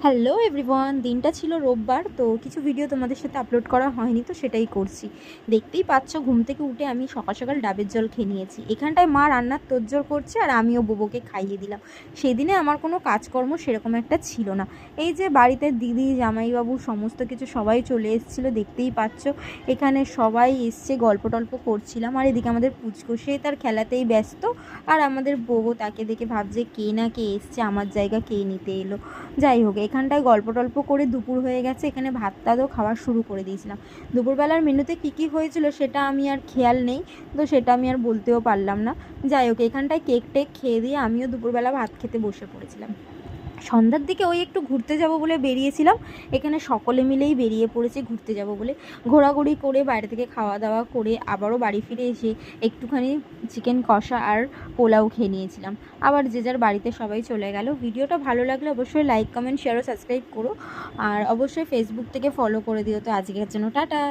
Hello everyone, দিনটা ছিল রোববার। তো কিছু ভিডিও তোমাদের সাথে আপলোড করা হয়নি, তো সেটাই করছি। দেখতেই পাচ্ছ, ঘুম থেকে উঠে আমি সকাল সকাল ডাবের জল খেয়ে নিয়েছি। এখানটায় মা রান্নার তোড়জোড় করছে আর আমিও বোবোকে খাইয়ে দিলাম। সেদিনে আমার কোনো কাজকর্ম সেরকম একটা ছিল না। এই যে বাড়িতে দিদি জামাইবাবু সমস্ত কিছু সবাই চলে এসেছিলো, দেখতেই পাচ্ছ। এখানে সবাই এসছে, গল্প টল্প করছিলাম। আর এদিকে আমাদের পুচকু, সে তার খেলাতেই ব্যস্ত। আর আমাদের বোবো তাকে দেখে ভাবছে কে না কে এসছে, আমার জায়গা কে নিতে এলো। যাই হোক, এখানটায় গল্প টল্প করে দুপুর হয়ে গেছে। এখানে ভাত টাতও খাওয়া শুরু করে দিয়েছিলাম। দুপুরবেলার মেনুতে কী কী হয়েছিল সেটা আমি আর খেয়াল নেই, তো সেটা আমি আর বলতেও পারলাম না। যাই হোক, এখানটায় কেক টেক খেয়ে দিয়ে আমিও দুপুরবেলা ভাত খেতে বসে পড়েছিলাম। সন্ধ্যার দিকে ওই একটু ঘুরতে যাব বলে বেরিয়েছিলাম। এখানে সকলে মিলেই বেরিয়ে পড়েছে ঘুরতে যাব বলে। ঘোরাঘুরি করে বাইরে থেকে খাওয়া দাওয়া করে আবারও বাড়ি ফিরে এসে একটুখানি চিকেন কষা আর পোলাও খেয়ে নিয়েছিলাম। আবার যে যার বাড়িতে সবাই চলে গেল। ভিডিওটা ভালো লাগলে অবশ্যই লাইক কমেন্ট শেয়ার ও সাবস্ক্রাইব করো। আর অবশ্যই ফেসবুক থেকে ফলো করে দিও। তো আজকের জন্য টাটা।